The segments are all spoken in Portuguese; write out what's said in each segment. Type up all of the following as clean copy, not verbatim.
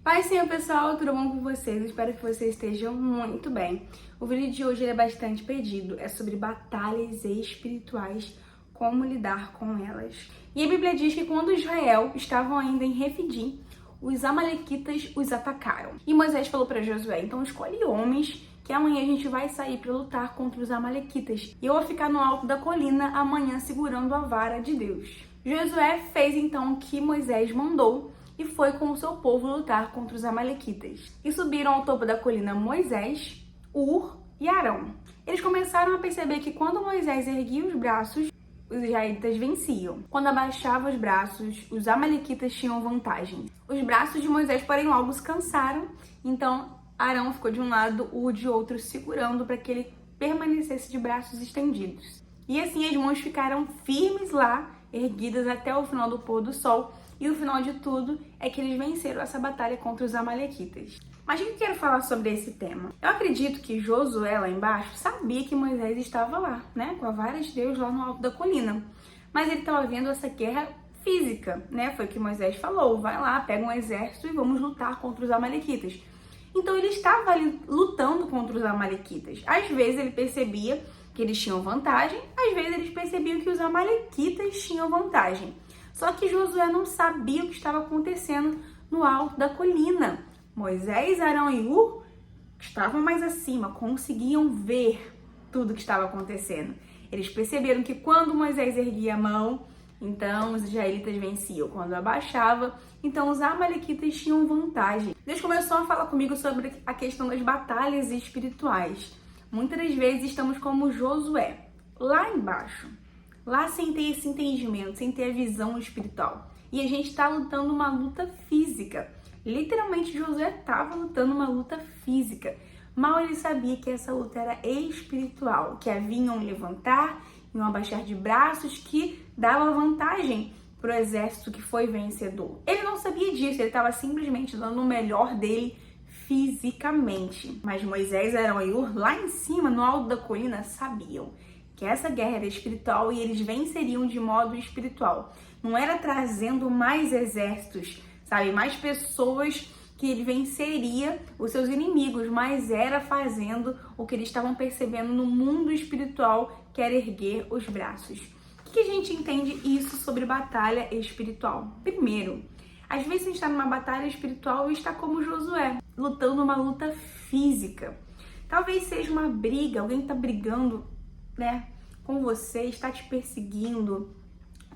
Paz, Senhor, pessoal, tudo bom com vocês? Espero que vocês estejam muito bem. O vídeo de hoje é bastante pedido, é sobre batalhas espirituais, como lidar com elas. E a Bíblia diz que quando Israel estavam ainda em Refidim, os amalequitas os atacaram. E Moisés falou para Josué, então escolhe homens que amanhã a gente vai sair para lutar contra os amalequitas. E eu vou ficar no alto da colina amanhã segurando a vara de Deus. Josué fez então o que Moisés mandou e foi com o seu povo lutar contra os amalequitas. E subiram ao topo da colina Moisés, Ur e Arão. Eles começaram a perceber que quando Moisés erguia os braços, os israelitas venciam. Quando abaixava os braços, os amalequitas tinham vantagem. Os braços de Moisés, porém, logo se cansaram, então Arão ficou de um lado, Ur de outro, segurando para que ele permanecesse de braços estendidos. E assim as mãos ficaram firmes lá, erguidas até o final do pôr do sol, e o final de tudo é que eles venceram essa batalha contra os amalequitas. Mas o que eu quero falar sobre esse tema? Eu acredito que Josué lá embaixo sabia que Moisés estava lá, né? Com a vara de Deus lá no alto da colina. Mas ele estava vendo essa guerra física, né? Foi o que Moisés falou, vai lá, pega um exército e vamos lutar contra os amalequitas. Então ele estava ali lutando contra os amalequitas. Às vezes ele percebia que eles tinham vantagem, às vezes eles percebiam que os amalequitas tinham vantagem. Só que Josué não sabia o que estava acontecendo no alto da colina. Moisés, Arão e Ur estavam mais acima, conseguiam ver tudo o que estava acontecendo. Eles perceberam que quando Moisés erguia a mão, então os israelitas venciam. Quando abaixava, então os amalequitas tinham vantagem. Deus começou a falar comigo sobre a questão das batalhas espirituais. Muitas das vezes estamos como Josué, lá embaixo. Lá sem ter esse entendimento, sem ter a visão espiritual. E a gente está lutando uma luta física. Literalmente, Josué estava lutando uma luta física. Mal ele sabia que essa luta era espiritual, que havia um levantar e um abaixar de braços que dava vantagem para o exército que foi vencedor. Ele não sabia disso, ele estava simplesmente dando o melhor dele fisicamente. Mas Moisés, Arão e Ur, lá em cima, no alto da colina, sabiam que essa guerra era espiritual e eles venceriam de modo espiritual. Não era trazendo mais exércitos, sabe, mais pessoas que ele venceria os seus inimigos, mas era fazendo o que eles estavam percebendo no mundo espiritual, que era erguer os braços. O que a gente entende isso sobre batalha espiritual? Primeiro, às vezes a gente está numa batalha espiritual e está como Josué, lutando uma luta física. Talvez seja uma briga, alguém está brigando, né, com você, está te perseguindo,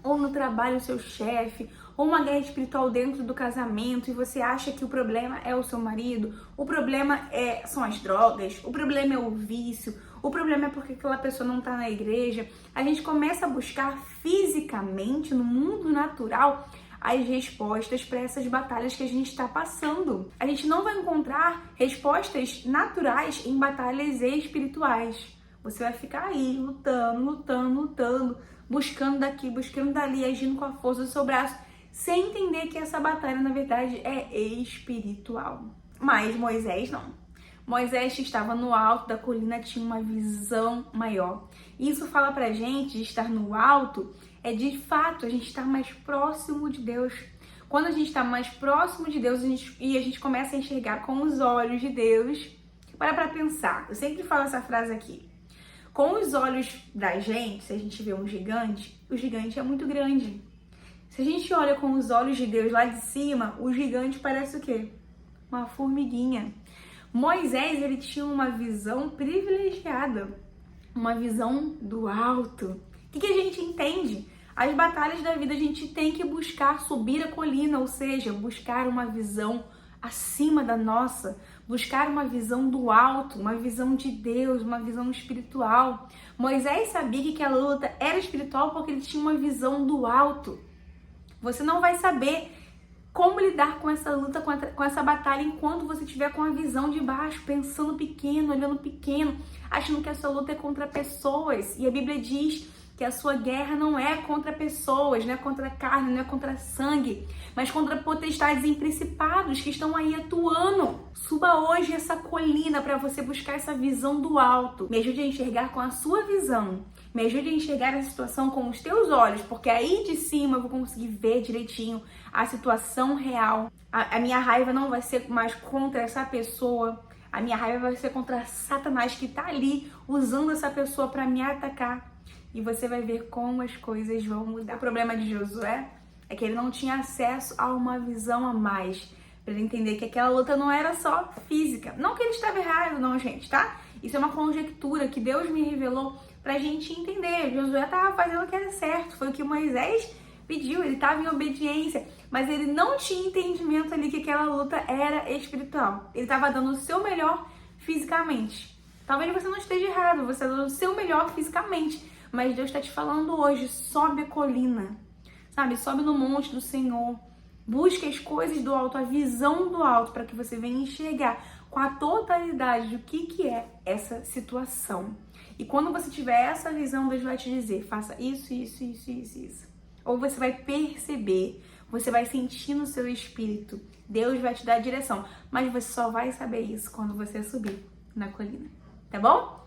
ou no trabalho o seu chefe, ou uma guerra espiritual dentro do casamento e você acha que o problema é o seu marido, o problema são as drogas, o problema é o vício, o problema é porque aquela pessoa não está na igreja. A gente começa a buscar fisicamente, no mundo natural, as respostas para essas batalhas que a gente está passando. A gente não vai encontrar respostas naturais em batalhas espirituais. Você vai ficar aí lutando, buscando daqui, buscando dali, agindo com a força do seu braço, sem entender que essa batalha, na verdade, é espiritual. Mas Moisés não. Moisés estava no alto da colina, tinha uma visão maior. Isso fala pra gente de estar no alto, é de fato a gente estar mais próximo de Deus. Quando a gente está mais próximo de Deus e a gente começa a enxergar com os olhos de Deus, para pensar. Eu sempre falo essa frase aqui. Com os olhos da gente, se a gente vê um gigante, o gigante é muito grande. Se a gente olha com os olhos de Deus lá de cima, o gigante parece o quê? Uma formiguinha. Moisés, ele tinha uma visão privilegiada, uma visão do alto. O que a gente entende? As batalhas da vida a gente tem que buscar subir a colina, ou seja, buscar uma visão acima da nossa, buscar uma visão do alto, uma visão de Deus, uma visão espiritual. Moisés sabia que aquela luta era espiritual porque ele tinha uma visão do alto. Você não vai saber como lidar com essa luta, com essa batalha, enquanto você estiver com a visão de baixo, pensando pequeno, olhando pequeno, achando que essa luta é contra pessoas. E a Bíblia diz que a sua guerra não é contra pessoas, não é contra carne, não é contra sangue, mas contra potestades e principados que estão aí atuando. Suba hoje essa colina para você buscar essa visão do alto. Me ajude a enxergar com a sua visão. Me ajude a enxergar a situação com os teus olhos, porque aí de cima eu vou conseguir ver direitinho a situação real. A minha raiva não vai ser mais contra essa pessoa. A minha raiva vai ser contra Satanás que tá ali usando essa pessoa para me atacar. E você vai ver como as coisas vão mudar. O problema de Josué é que ele não tinha acesso a uma visão a mais, para ele entender que aquela luta não era só física. Não que ele estava errado, não, gente, tá? Isso é uma conjectura que Deus me revelou pra gente entender. Josué estava fazendo o que era certo, foi o que Moisés pediu, ele estava em obediência, mas ele não tinha entendimento ali que aquela luta era espiritual. Ele estava dando o seu melhor fisicamente. Talvez você não esteja errado, você está dando o seu melhor fisicamente, mas Deus está te falando hoje, sobe a colina, sabe? Sobe no monte do Senhor, busque as coisas do alto, a visão do alto, para que você venha enxergar com a totalidade do que é essa situação. E quando você tiver essa visão, Deus vai te dizer, faça isso, isso, isso, isso, isso. Ou você vai perceber, você vai sentir no seu espírito, Deus vai te dar a direção, mas você só vai saber isso quando você subir na colina, tá bom?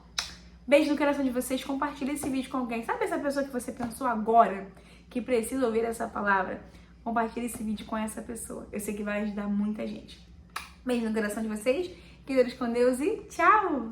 Beijo no coração de vocês, compartilha esse vídeo com alguém. Sabe essa pessoa que você pensou agora, que precisa ouvir essa palavra? Compartilha esse vídeo com essa pessoa, eu sei que vai ajudar muita gente. Beijo no coração de vocês, que Deus com Deus e tchau!